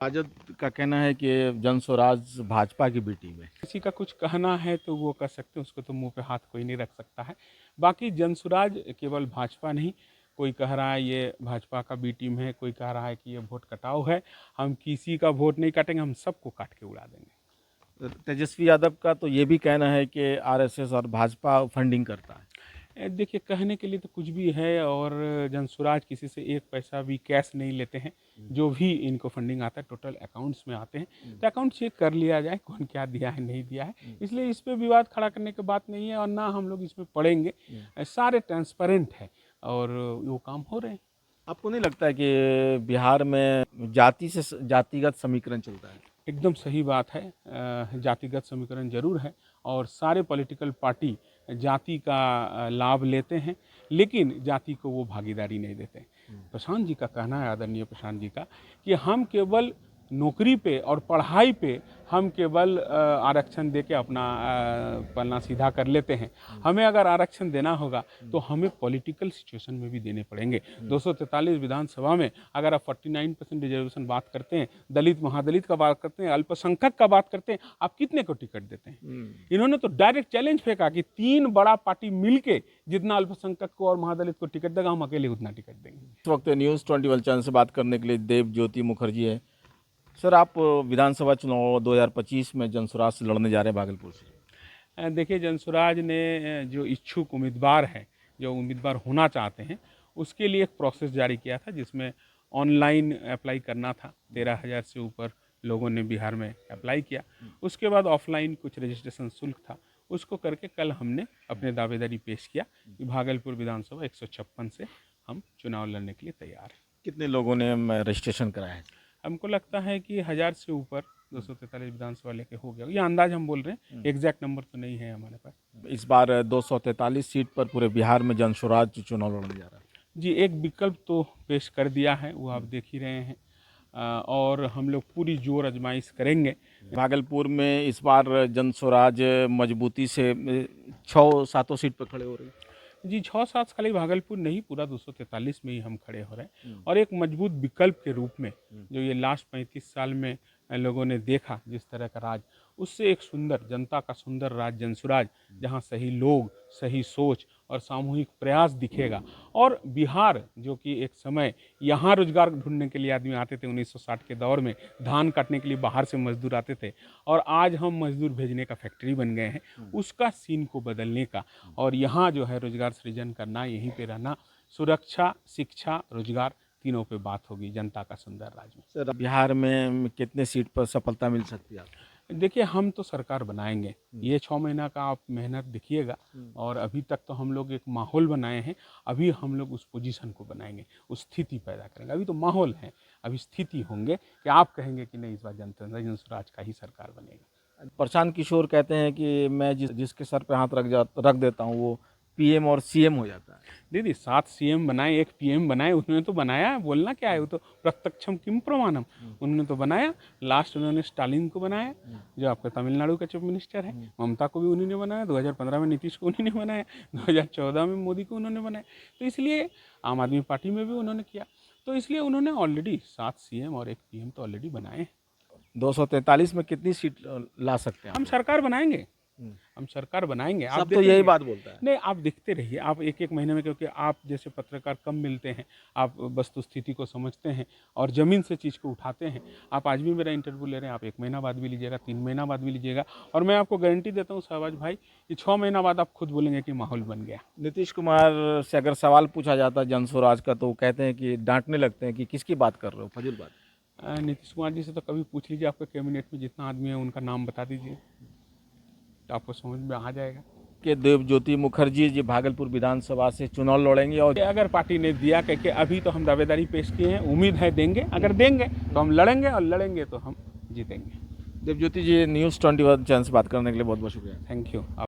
राजद का कहना है कि जनस्वराज भाजपा की बी टीम है। किसी का कुछ कहना है तो वो कर सकते हैं, उसको तो मुंह पे हाथ कोई नहीं रख सकता है। बाकी जनसुराज केवल भाजपा नहीं, कोई कह रहा है ये भाजपा का बी टीम है, कोई कह रहा है कि ये वोट कटाव है। हम किसी का वोट नहीं काटेंगे, हम सबको काट के उड़ा देंगे। तेजस्वी यादव का तो ये भी कहना है कि आरएसएस और भाजपा फंडिंग करता है। देखिए, कहने के लिए तो कुछ भी है, और जनसुराज किसी से एक पैसा भी कैश नहीं लेते हैं। जो भी इनको फंडिंग आता है टोटल अकाउंट्स में आते हैं, तो अकाउंट चेक कर लिया जाए कौन क्या दिया है नहीं दिया है। इसलिए इस पर विवाद खड़ा करने की बात नहीं है, और ना हम लोग इसमें पड़ेंगे। सारे ट्रांसपेरेंट है और वो काम हो रहे हैं। आपको नहीं लगता है कि बिहार में जातिगत समीकरण चलता है? एकदम सही बात है। जातिगत समीकरण जरूर है, और सारे पॉलिटिकल पार्टी जाति का लाभ लेते हैं, लेकिन जाति को वो भागीदारी नहीं देते। प्रशांत जी का कहना है, आदरणीय प्रशांत जी का, कि हम केवल नौकरी पे और पढ़ाई पे हम केवल आरक्षण दे के अपना पलना सीधा कर लेते हैं। हमें अगर आरक्षण देना होगा तो हमें पॉलिटिकल सिचुएशन में भी देने पड़ेंगे। 243 विधानसभा में अगर आप 49% रिजर्वेशन बात करते हैं, दलित महादलित का बात करते हैं, अल्पसंख्यक का बात करते हैं, आप कितने को टिकट देते हैं? इन्होंने तो डायरेक्ट चैलेंज फेंका कि 3 बड़ा पार्टी मिलके जितना अल्पसंख्यक को और महादलित को टिकट देगा, हम अकेले उतना टिकट देंगे। इस वक्त न्यूज़ 21 चैनल से बात करने के लिए देव ज्योति मुखर्जी है। सर, आप विधानसभा चुनाव 2025 में जनस्वराज से लड़ने जा रहे हैं भागलपुर से। देखिए, जनसुराज ने जो इच्छुक उम्मीदवार हैं, जो उम्मीदवार होना चाहते हैं, उसके लिए एक प्रोसेस जारी किया था, जिसमें ऑनलाइन अप्लाई करना था। 13,000 से ऊपर लोगों ने बिहार में अप्लाई किया। उसके बाद ऑफलाइन कुछ रजिस्ट्रेशन शुल्क था, उसको करके कल हमने अपने दावेदारी पेश किया कि भागलपुर विधानसभा 156 से हम चुनाव लड़ने के लिए तैयार हैं। कितने लोगों ने रजिस्ट्रेशन कराया है? हमको लगता है कि 1000 से ऊपर 243 विधानसभा लेके हो गया। ये अंदाज हम बोल रहे हैं, एग्जैक्ट नंबर तो नहीं है हमारे पास। इस बार 243 सीट पर पूरे बिहार में जनस्वराज चुनाव लड़ने जा रहा है। जी, एक विकल्प तो पेश कर दिया है, वो आप देख ही रहे हैं। और हम लोग पूरी जोर आजमाइश करेंगे। भागलपुर में इस बार जनस्वराज मजबूती से 6-7 सीट पर खड़े हो रहे हैं। जी, 6-7 खाली भागलपुर नहीं, पूरा 243 में ही हम खड़े हो रहे हैं। और एक मजबूत विकल्प के रूप में जो ये लास्ट 35 साल में लोगों ने देखा जिस तरह का राज, उससे एक सुंदर जनता का सुंदर राज जनसुराज, जहाँ सही लोग, सही सोच और सामूहिक प्रयास दिखेगा। और बिहार, जो कि एक समय यहाँ रोजगार ढूंढने के लिए आदमी आते थे 1960 के दौर में, धान काटने के लिए बाहर से मजदूर आते थे, और आज हम मजदूर भेजने का फैक्ट्री बन गए हैं, उसका सीन को बदलने का। और यहाँ जो है रोजगार सृजन करना, यहीं पे रहना, सुरक्षा, शिक्षा, रोजगार, तीनों पे बात होगी जनता का सुंदर राज में। सर, बिहार में कितने सीट पर सफलता मिल सकती है आपको? देखिए, हम तो सरकार बनाएंगे। ये 6 महीना का आप मेहनत देखिएगा, और अभी तक तो हम लोग एक माहौल बनाए हैं। अभी हम लोग उस पोजीशन को बनाएंगे, उस स्थिति पैदा करेंगे। अभी तो माहौल है, अभी स्थिति होंगे कि आप कहेंगे कि नहीं, इस बार जनसुराज का ही सरकार बनेगा। प्रशांत किशोर कहते हैं कि मैं जिसके सर पे हाथ रख देता हूँ वो पीएम और सीएम हो जाता है। दीदी, 7 सीएम बनाए, 1 पीएम बनाए, उन्होंने तो बनाया। बोलना क्या है, वो तो प्रत्यक्षम किम प्रमाणम, उन्होंने तो बनाया। लास्ट उन्होंने स्टालिन को बनाया, जो आपका तमिलनाडु का चीफ मिनिस्टर है। ममता को भी उन्हीं ने बनाया, 2015 में नीतीश को उन्हीं ने बनाया, 2014 में मोदी को उन्होंने बनाया। तो इसलिए आम आदमी पार्टी में भी उन्होंने किया, तो इसलिए उन्होंने ऑलरेडी 7 सीएम और 1 पीएम तो ऑलरेडी बनाए हैं। 243 में कितनी सीट ला सकते हैं हम सरकार बनाएंगे, हम सरकार बनाएंगे। आप सब तो यही बात बोलता है। नहीं, आप देखते रहिए, आप एक एक महीने में, क्योंकि आप जैसे पत्रकार कम मिलते हैं, आप वस्तु स्थिति को समझते हैं और ज़मीन से चीज़ को उठाते हैं। आप आज भी मेरा इंटरव्यू ले रहे हैं, आप 1 महीना बाद भी लीजिएगा, 3 महीना बाद भी लीजिएगा, और मैं आपको गारंटी देता हूँ शहबाज भाई कि 6 महीना बाद आप खुद बोलेंगे कि माहौल बन गया। नीतीश कुमार से अगर सवाल पूछा जाता है जनस्वराज का, तो वो कहते हैं कि डांटने लगते हैं कि किसकी बात कर रहे हो, फजूल बात। नीतीश कुमार जी से तो कभी पूछ लीजिए, आपके कैबिनेट में जितना आदमी है उनका नाम बता दीजिए, तो आपको समझ में आ जाएगा कि देव ज्योति मुखर्जी जी भागलपुर विधानसभा से चुनाव लड़ेंगे। और अगर पार्टी ने दिया, कह के अभी तो हम दावेदारी पेश किए हैं, उम्मीद है देंगे। अगर देंगे तो हम लड़ेंगे, और लड़ेंगे तो हम जीतेंगे। देव ज्योति जी, न्यूज़ 21 चैनल से बात करने के लिए बहुत बहुत शुक्रिया। Thank you.